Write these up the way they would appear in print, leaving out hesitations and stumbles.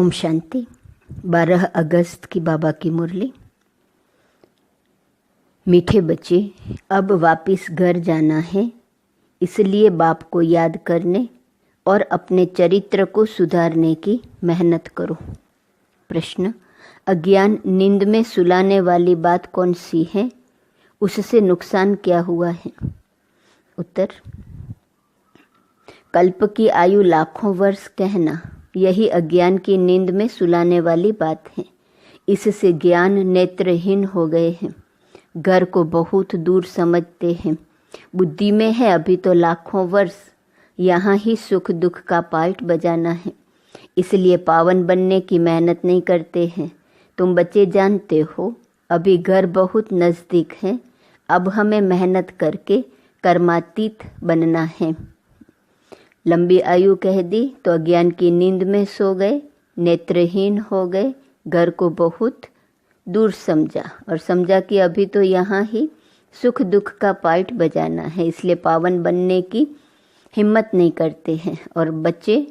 ओम शांति। 12 अगस्त की बाबा की मुरली। मीठे बच्चे, अब वापस घर जाना है, इसलिए बाप को याद करने और अपने चरित्र को सुधारने की मेहनत करो। प्रश्न: अज्ञान नींद में सुलाने वाली बात कौन सी है? उससे नुकसान क्या हुआ है? उत्तर: कल्प की आयु लाखों वर्ष कहना यही अज्ञान की नींद में सुलाने वाली बात है। इससे ज्ञान नेत्रहीन हो गए हैं, घर को बहुत दूर समझते हैं। बुद्धि में है अभी तो लाखों वर्ष, यहाँ ही सुख दुख का पार्ट बजाना है, इसलिए पावन बनने की मेहनत नहीं करते हैं। तुम बच्चे जानते हो अभी घर बहुत नज़दीक है, अब हमें मेहनत करके कर्मातीत बनना है। लंबी आयु कह दी तो अज्ञान की नींद में सो गए, नेत्रहीन हो गए, घर को बहुत दूर समझा और समझा कि अभी तो यहाँ ही सुख दुख का पार्ट बजाना है, इसलिए पावन बनने की हिम्मत नहीं करते हैं। और बच्चे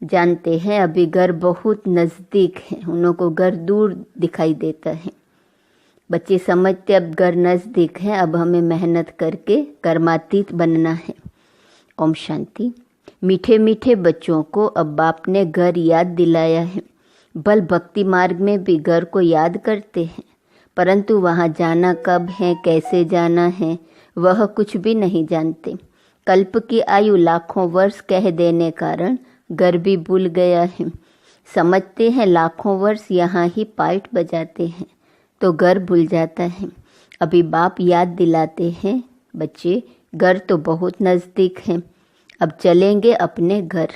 जानते हैं अभी घर बहुत नज़दीक है, उन को घर दूर दिखाई देता है। बच्चे समझते अब घर नज़दीक है, अब हमें मेहनत करके कर्मातीत बनना है। ओम शांति। मीठे मीठे बच्चों को अब बाप ने घर याद दिलाया है। बल भक्ति मार्ग में भी घर को याद करते हैं, परंतु वहाँ जाना कब है, कैसे जाना है, वह कुछ भी नहीं जानते। कल्प की आयु लाखों वर्ष कह देने कारण घर भी भूल गया है। समझते हैं लाखों वर्ष यहाँ ही पार्ट बजाते हैं, तो घर भूल जाता है। अभी बाप याद दिलाते हैं, बच्चे घर तो बहुत नज़दीक है, अब चलेंगे अपने घर।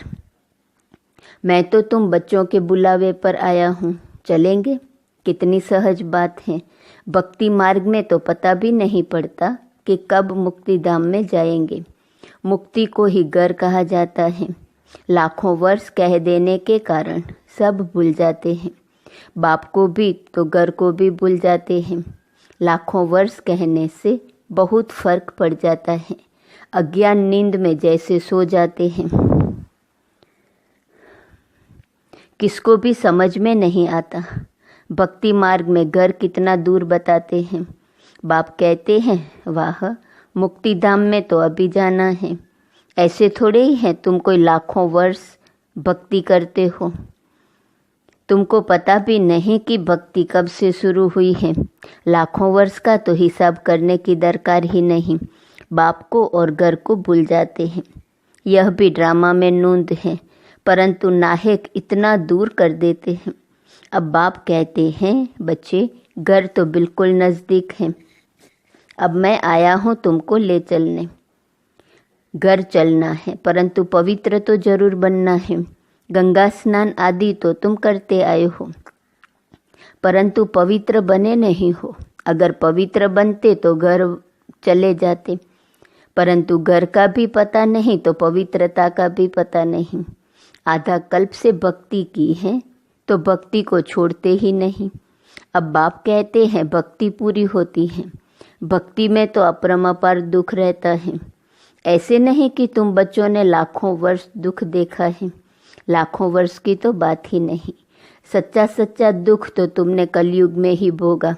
मैं तो तुम बच्चों के बुलावे पर आया हूँ, चलेंगे। कितनी सहज बात है। भक्ति मार्ग में तो पता भी नहीं पड़ता कि कब मुक्ति धाम में जाएंगे। मुक्ति को ही घर कहा जाता है। लाखों वर्ष कह देने के कारण सब भूल जाते हैं। बाप को भी तो घर को भी भूल जाते हैं। लाखों वर्ष कहने से बहुत फर्क पड़ जाता है। अज्ञान नींद में जैसे सो जाते हैं, किसको भी समझ में नहीं आता। भक्ति मार्ग में घर कितना दूर बताते हैं। बाप कहते हैं, वाह, मुक्ति धाम में तो अभी जाना है। ऐसे थोड़े ही है तुम कोई लाखों वर्ष भक्ति करते हो। तुमको पता भी नहीं कि भक्ति कब से शुरू हुई है। लाखों वर्ष का तो हिसाब करने की दरकार ही नहीं। बाप को और घर को भूल जाते हैं। यह भी ड्रामा में नूंद है, परंतु नायक इतना दूर कर देते हैं। अब बाप कहते हैं, बच्चे घर तो बिल्कुल नज़दीक है, अब मैं आया हूँ तुमको ले चलने। घर चलना है, परंतु पवित्र तो जरूर बनना है। गंगा स्नान आदि तो तुम करते आए हो, परंतु पवित्र बने नहीं हो। अगर पवित्र बनते तो घर चले जाते, परंतु घर का भी पता नहीं तो पवित्रता का भी पता नहीं। आधा कल्प से भक्ति की है तो भक्ति को छोड़ते ही नहीं। अब बाप कहते हैं भक्ति पूरी होती है। भक्ति में तो अपरंपार दुख रहता है। ऐसे नहीं कि तुम बच्चों ने लाखों वर्ष दुख देखा है, लाखों वर्ष की तो बात ही नहीं। सच्चा सच्चा दुख तो तुमने कलयुग में ही भोगा,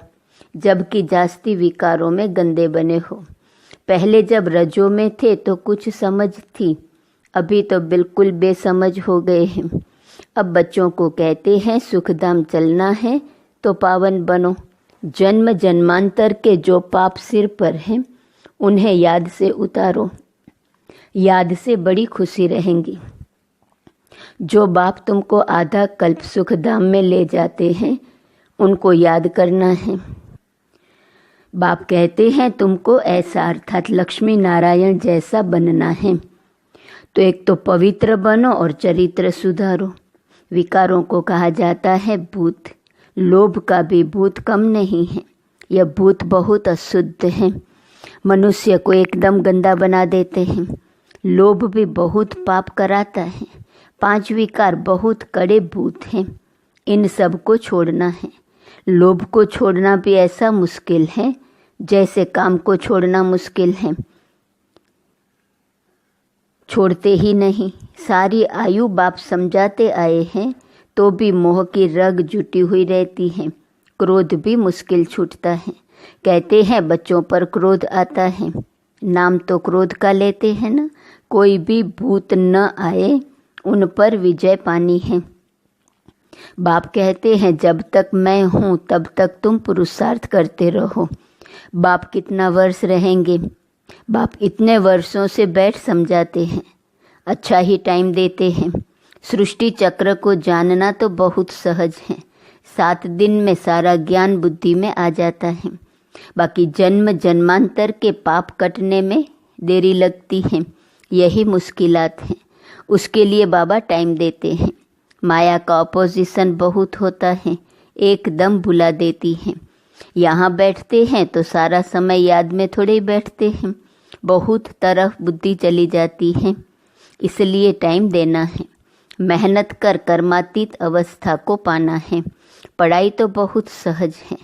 जबकि जास्ती विकारों में गंदे बने हो। पहले जब रजों में थे तो कुछ समझ थी, अभी तो बिल्कुल बेसमझ हो गए हैं। अब बच्चों को कहते हैं सुखधाम चलना है तो पावन बनो। जन्म जन्मांतर के जो पाप सिर पर हैं उन्हें याद से उतारो, याद से बड़ी खुशी रहेंगी। जो बाप तुमको आधा कल्प सुखधाम में ले जाते हैं उनको याद करना है। बाप कहते हैं तुमको ऐसा अर्थात लक्ष्मी नारायण जैसा बनना है, तो एक तो पवित्र बनो और चरित्र सुधारो। विकारों को कहा जाता है भूत। लोभ का भी भूत कम नहीं है, यह भूत बहुत अशुद्ध है, मनुष्य को एकदम गंदा बना देते हैं। लोभ भी बहुत पाप कराता है। 5 विकार बहुत कड़े भूत हैं, इन सब को छोड़ना है। लोभ को छोड़ना भी ऐसा मुश्किल है जैसे काम को छोड़ना मुश्किल है। छोड़ते ही नहीं। सारी आयु बाप समझाते आए हैं तो भी मोह की रग जुटी हुई रहती है। क्रोध भी मुश्किल छूटता है। कहते हैं बच्चों पर क्रोध आता है, नाम तो क्रोध का लेते हैं ना। कोई भी भूत न आए, उन पर विजय पानी है। बाप कहते हैं जब तक मैं हूँ तब तक तुम पुरुषार्थ करते रहो। बाप कितना वर्ष रहेंगे? बाप इतने वर्षों से बैठ समझाते हैं, अच्छा ही टाइम देते हैं। सृष्टि चक्र को जानना तो बहुत सहज है। 7 दिन में सारा ज्ञान बुद्धि में आ जाता है। बाकी जन्म जन्मांतर के पाप कटने में देरी लगती है, यही मुश्किलात हैं। उसके लिए बाबा टाइम देते हैं। माया का अपोजिशन बहुत होता है, एकदम भुला देती है। यहाँ बैठते हैं तो सारा समय याद में थोड़े ही बैठते हैं, बहुत तरफ बुद्धि चली जाती है। इसलिए टाइम देना है, मेहनत कर कर्मातीत अवस्था को पाना है। पढ़ाई तो बहुत सहज है।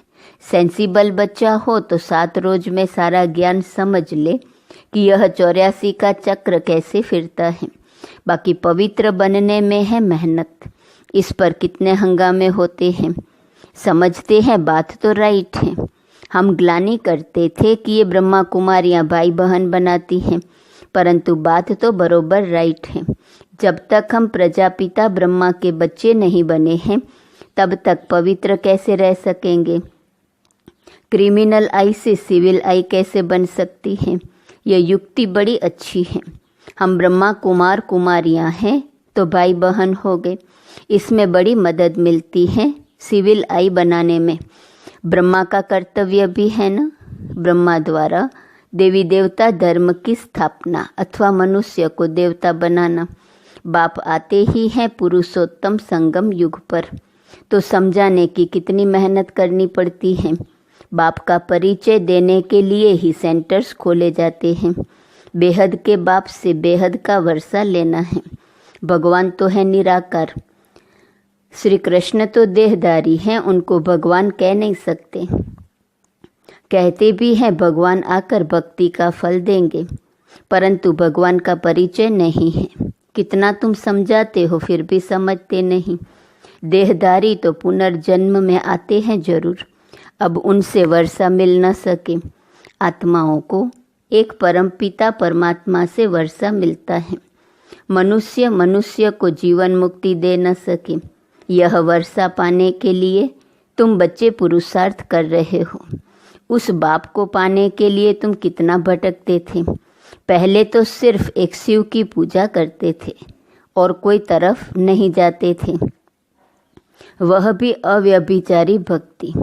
सेंसिबल बच्चा हो तो 7 रोज में सारा ज्ञान समझ ले कि यह 84 का चक्र कैसे फिरता है। बाकी पवित्र बनने में है मेहनत। इस पर कितने हंगामे होते हैं। समझते हैं बात तो राइट है। हम ग्लानि करते थे कि ये ब्रह्मा कुमारियाँ भाई बहन बनाती हैं, परंतु बात तो बरोबर राइट है। जब तक हम प्रजापिता ब्रह्मा के बच्चे नहीं बने हैं तब तक पवित्र कैसे रह सकेंगे? क्रिमिनल आई से सिविल आई कैसे बन सकती है? यह युक्ति बड़ी अच्छी है। हम ब्रह्मा कुमार कुमारियाँ हैं तो भाई बहन हो गए। इसमें बड़ी मदद मिलती है सिविल आई बनाने में। ब्रह्मा का कर्तव्य भी है ना, ब्रह्मा द्वारा देवी देवता धर्म की स्थापना अथवा मनुष्य को देवता बनाना। बाप आते ही हैं पुरुषोत्तम संगम युग पर, तो समझाने की कितनी मेहनत करनी पड़ती है। बाप का परिचय देने के लिए ही सेंटर्स खोले जाते हैं। बेहद के बाप से बेहद का वर्षा लेना है। भगवान तो है निराकार। श्री कृष्ण तो देहधारी हैं, उनको भगवान कह नहीं सकते। कहते भी हैं भगवान आकर भक्ति का फल देंगे, परंतु भगवान का परिचय नहीं है। कितना तुम समझाते हो फिर भी समझते नहीं। देहधारी तो पुनर्जन्म में आते हैं जरूर, अब उनसे वर्षा मिल न सके। आत्माओं को एक परमपिता परमात्मा से वर्षा मिलता है। मनुष्य को जीवन मुक्ति दे न सके। यह वर्षा पाने के लिए तुम बच्चे पुरुषार्थ कर रहे हो। उस बाप को पाने के लिए तुम कितना भटकते थे। पहले तो सिर्फ एक शिव की पूजा करते थे और कोई तरफ नहीं जाते थे, वह भी अव्यभिचारी भक्ति।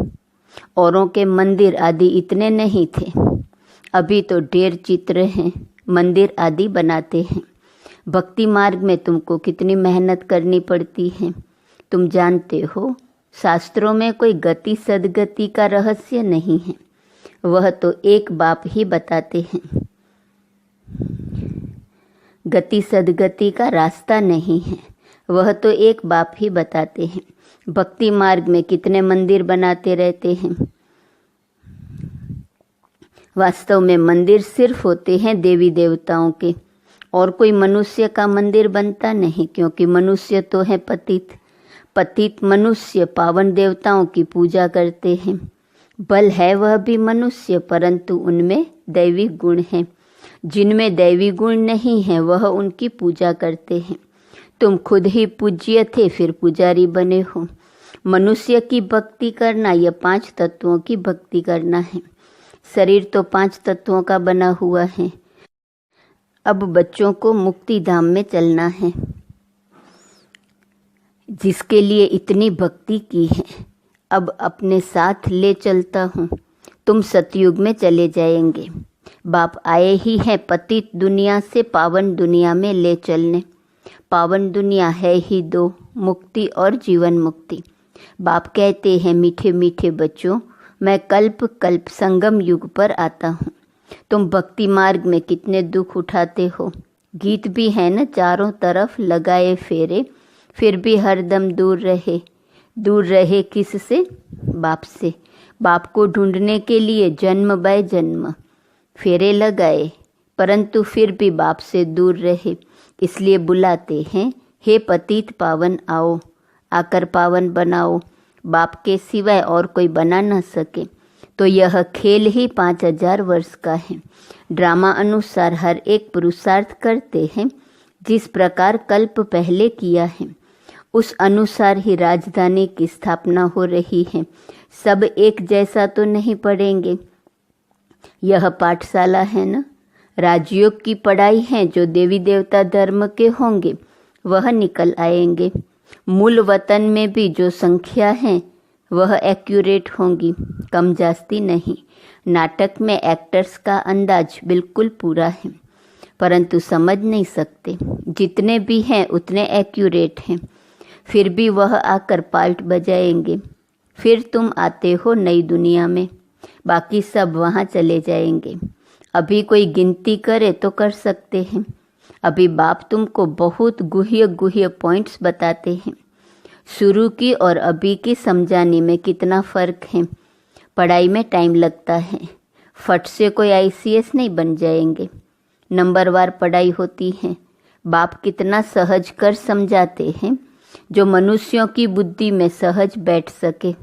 औरों के मंदिर आदि इतने नहीं थे। अभी तो ढेर चित्र हैं, मंदिर आदि बनाते हैं। भक्ति मार्ग में तुमको कितनी मेहनत करनी पड़ती है। तुम जानते हो शास्त्रों में कोई गति सदगति का रहस्य नहीं है, वह तो एक बाप ही बताते हैं। गति सदगति का रास्ता नहीं है, वह तो एक बाप ही बताते हैं। भक्ति मार्ग में कितने मंदिर बनाते रहते हैं। वास्तव में मंदिर सिर्फ होते हैं देवी देवताओं के, और कोई मनुष्य का मंदिर बनता नहीं, क्योंकि मनुष्य तो है पतित। पतित मनुष्य पावन देवताओं की पूजा करते हैं। बल है वह भी मनुष्य, परंतु उनमें दैवी गुण हैं। जिनमें दैवी गुण नहीं है वह उनकी पूजा करते हैं। तुम खुद ही पूज्य थे, फिर पुजारी बने हो। मनुष्य की भक्ति करना यह 5 तत्वों की भक्ति करना है। शरीर तो 5 तत्वों का बना हुआ है। अब बच्चों को मुक्ति धाम में चलना है, जिसके लिए इतनी भक्ति की है। अब अपने साथ ले चलता हूँ। तुम सतयुग में चले जाएंगे। बाप आए ही हैं पतित दुनिया से पावन दुनिया में ले चलने। पावन दुनिया है ही 2, मुक्ति और जीवन मुक्ति। बाप कहते हैं मीठे मीठे बच्चों, मैं कल्प कल्प संगम युग पर आता हूँ। तुम भक्ति मार्ग में कितने दुख उठाते हो। गीत भी है न, चारों तरफ लगाए फेरे, फिर भी हरदम दूर रहे। दूर रहे किससे? बाप से। बाप को ढूंढने के लिए जन्म बाय जन्म फेरे लगाए, परंतु फिर भी बाप से दूर रहे। इसलिए बुलाते हैं, हे पतित पावन आओ, आकर पावन बनाओ, बाप के सिवाय और कोई बना न सके। तो यह खेल ही 5000 वर्ष का है। ड्रामा अनुसार हर एक पुरुषार्थ करते हैं, जिस प्रकार कल्प पहले किया है उस अनुसार ही राजधानी की स्थापना हो रही है। सब एक जैसा तो नहीं पढ़ेंगे। यह पाठशाला है न, राजयोग की पढ़ाई है। जो देवी देवता धर्म के होंगे वह निकल आएंगे। मूल वतन में भी जो संख्या है वह एक्यूरेट होंगी, कम जास्ती नहीं। नाटक में एक्टर्स का अंदाज बिल्कुल पूरा है, परंतु समझ नहीं सकते। जितने भी हैं उतने एक्यूरेट हैं, फिर भी वह आकर पार्ट बजाएंगे। फिर तुम आते हो नई दुनिया में, बाकी सब वहाँ चले जाएंगे। अभी कोई गिनती करे तो कर सकते हैं। अभी बाप तुमको बहुत गुह्य गुह्य पॉइंट्स बताते हैं। शुरू की और अभी की समझाने में कितना फ़र्क है। पढ़ाई में टाइम लगता है, फट से कोई ICS नहीं बन जाएंगे। नंबरवार पढ़ाई होती है। बाप कितना सहज कर समझाते हैं, जो मनुष्यों की बुद्धि में सहज बैठ सके।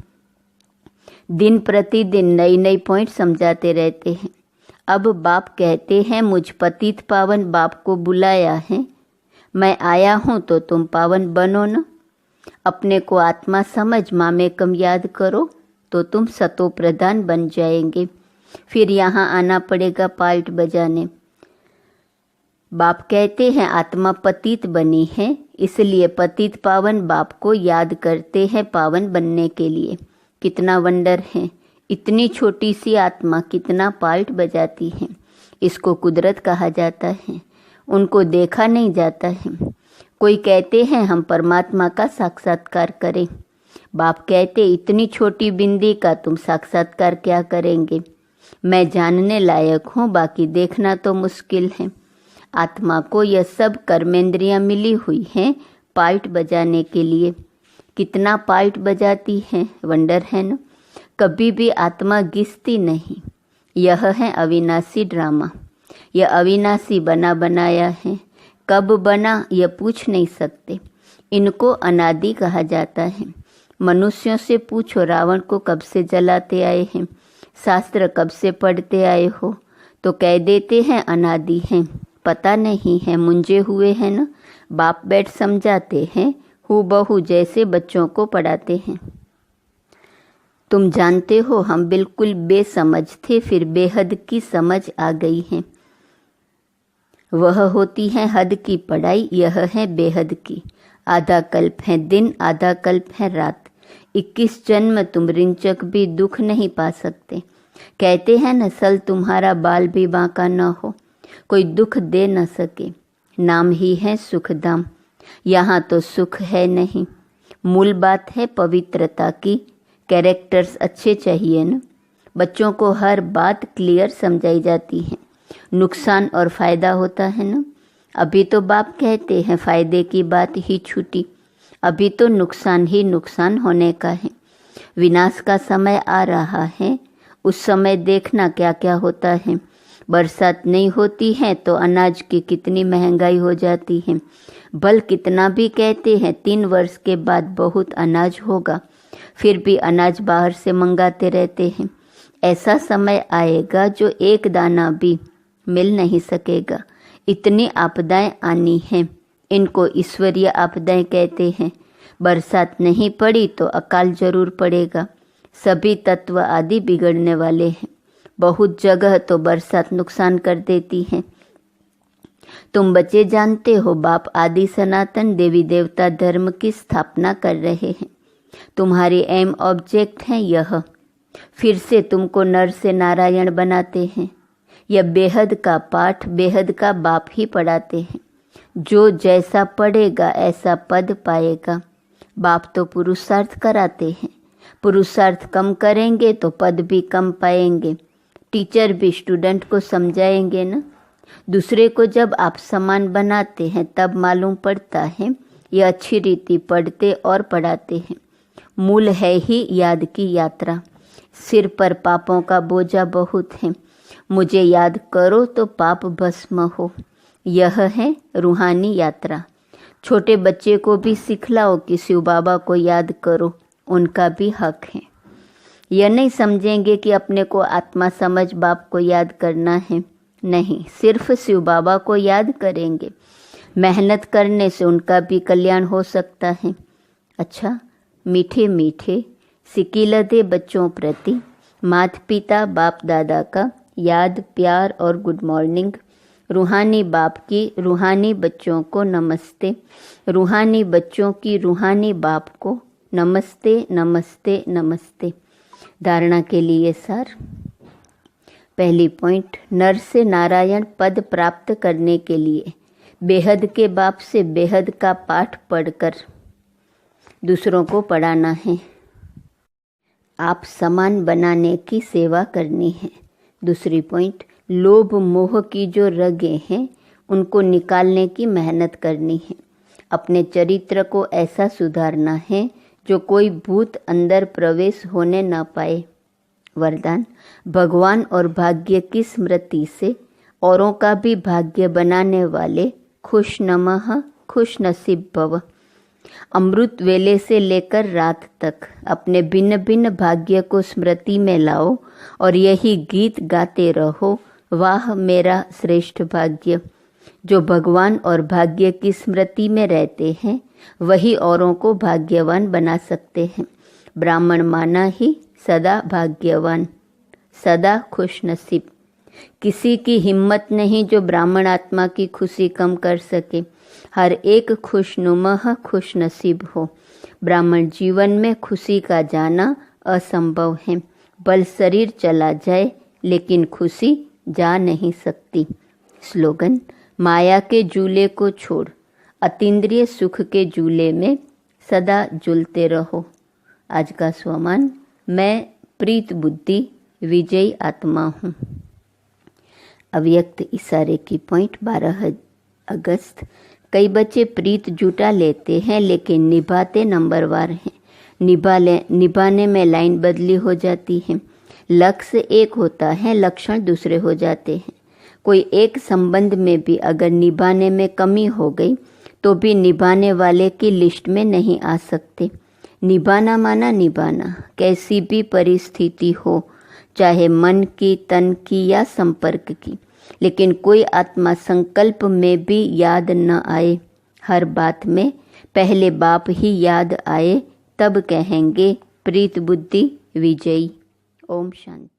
दिन प्रतिदिन नई नई पॉइंट समझाते रहते हैं। अब बाप कहते हैं, मुझ पतित पावन बाप को बुलाया है, मैं आया हूँ तो तुम पावन बनो न। अपने को आत्मा समझ मामेकम याद करो तो तुम सतो प्रधान बन जाएंगे। फिर यहाँ आना पड़ेगा पाल्ट बजाने। बाप कहते हैं आत्मा पतित बनी है, इसलिए पतित पावन बाप को याद करते हैं पावन बनने के लिए। कितना वंडर है, इतनी छोटी सी आत्मा कितना पाल्ट बजाती है। इसको कुदरत कहा जाता है, उनको देखा नहीं जाता है। कोई कहते हैं हम परमात्मा का साक्षात्कार करें। बाप कहते इतनी छोटी बिंदी का तुम साक्षात्कार क्या करेंगे। मैं जानने लायक हूँ, बाकी देखना तो मुश्किल है। आत्मा को यह सब कर्मेंद्रियाँ मिली हुई हैं पाल्ट बजाने के लिए। कितना पाल्ट बजाती हैं, वंडर है न। कभी भी आत्मा घिसती नहीं। यह है अविनाशी ड्रामा। यह अविनाशी बना बनाया है। कब बना यह पूछ नहीं सकते। इनको अनादि कहा जाता है। मनुष्यों से पूछो रावण को कब से जलाते आए हैं, शास्त्र कब से पढ़ते आए हो, तो कह देते हैं अनादि हैं। पता नहीं है, मुंजे हुए हैं न। बाप बैठ समझाते हैं हूबहू जैसे बच्चों को पढ़ाते हैं। तुम जानते हो हम बिल्कुल बेसमझ थे, फिर बेहद की समझ आ गई है। वह होती है हद की पढ़ाई, यह है बेहद की। आधा कल्प है दिन, आधा कल्प है रात। 21 जन्म तुम रिंचक भी दुख नहीं पा सकते। कहते हैं न सल तुम्हारा बाल भी बांका न हो, कोई दुख दे न सके। नाम ही है सुखधाम, यहाँ तो सुख है नहीं। मूल बात है पवित्रता की। कैरेक्टर्स अच्छे चाहिए न। बच्चों को हर बात क्लियर समझाई जाती है। नुकसान और फ़ायदा होता है न। अभी तो बाप कहते हैं फ़ायदे की बात ही छूटी, अभी तो नुकसान ही नुकसान होने का है। विनाश का समय आ रहा है, उस समय देखना क्या क्या होता है। बरसात नहीं होती है तो अनाज की कितनी महंगाई हो जाती है। बल कितना भी कहते हैं 3 वर्ष के बाद बहुत अनाज होगा, फिर भी अनाज बाहर से मंगाते रहते हैं। ऐसा समय आएगा जो एक दाना भी मिल नहीं सकेगा। इतनी आपदाएं आनी हैं, इनको ईश्वरीय आपदाएं कहते हैं। बरसात नहीं पड़ी तो अकाल जरूर पड़ेगा। सभी तत्व आदि बिगड़ने वाले हैं। बहुत जगह तो बरसात नुकसान कर देती है। तुम बच्चे जानते हो बाप आदि सनातन देवी देवता धर्म की स्थापना कर रहे हैं। तुम्हारी एम ऑब्जेक्ट है यह। फिर से तुमको नर से नारायण बनाते हैं। यह बेहद का पाठ बेहद का बाप ही पढ़ाते हैं। जो जैसा पढ़ेगा ऐसा पद पाएगा। बाप तो पुरुषार्थ कराते हैं। पुरुषार्थ कम करेंगे तो पद भी कम पाएंगे। टीचर भी स्टूडेंट को समझाएंगे न। दूसरे को जब आप समान बनाते हैं तब मालूम पड़ता है यह अच्छी रीति पढ़ते और पढ़ाते हैं। मूल है ही याद की यात्रा। सिर पर पापों का बोझा बहुत है। मुझे याद करो तो पाप भस्म हो। यह है रूहानी यात्रा। छोटे बच्चे को भी सिखलाओ कि शिव बाबा को याद करो, उनका भी हक है। यह नहीं समझेंगे कि अपने को आत्मा समझ बाप को याद करना है, नहीं, सिर्फ शिव बाबा को याद करेंगे। मेहनत करने से उनका भी कल्याण हो सकता है। अच्छा, मीठे मीठे सिकीलदे बच्चों प्रति माता पिता बाप दादा का याद, प्यार और गुड मॉर्निंग। रूहानी बाप की रूहानी बच्चों को नमस्ते, रूहानी बच्चों की रूहानी बाप को नमस्ते नमस्ते नमस्ते। धारणा के लिए सार। पहली पॉइंट, नर से नारायण पद प्राप्त करने के लिए बेहद के बाप से बेहद का पाठ पढ़कर दूसरों को पढ़ाना है। आप समान बनाने की सेवा करनी है। दूसरी पॉइंट, लोभ मोह की जो रगें हैं उनको निकालने की मेहनत करनी है। अपने चरित्र को ऐसा सुधारना है जो कोई भूत अंदर प्रवेश होने न पाए। वरदान, भगवान और भाग्य की स्मृति से औरों का भी भाग्य बनाने वाले खुशनमः खुश नसीब भव। अमृत वेले से लेकर रात तक अपने भिन्न भिन्न भाग्य को स्मृति में लाओ और यही गीत गाते रहो, वाह मेरा श्रेष्ठ भाग्य। जो भगवान और भाग्य की स्मृति में रहते हैं वही औरों को भाग्यवान बना सकते हैं। ब्राह्मण माना ही सदा भाग्यवान, सदा खुश नसीब। किसी की हिम्मत नहीं जो ब्राह्मण आत्मा की खुशी कम कर सके। हर एक खुशनुमा खुश नसीब हो। ब्राह्मण जीवन में खुशी का जाना असंभव है। बल शरीर चला जाए लेकिन खुशी जा नहीं सकती। स्लोगन, माया के झूले को छोड़ अतीन्द्रिय सुख के झूले में सदा झूलते रहो। आज का स्वमान, मैं प्रीत बुद्धि विजयी आत्मा हूँ। अव्यक्त इशारे की पॉइंट 12 अगस्त। कई बच्चे प्रीत जुटा लेते हैं लेकिन निभाते नंबरवार हैं। निभाने में लाइन बदली हो जाती है। लक्ष्य एक होता है, लक्षण दूसरे हो जाते हैं। कोई एक संबंध में भी अगर निभाने में कमी हो गई तो भी निभाने वाले की लिस्ट में नहीं आ सकते। निभाना माना निभाना, कैसी भी परिस्थिति हो, चाहे मन की, तन की या संपर्क की। लेकिन कोई आत्मा संकल्प में भी याद न आए। हर बात में पहले बाप ही याद आए, तब कहेंगे प्रीत बुद्धि विजयी। ओम शांति।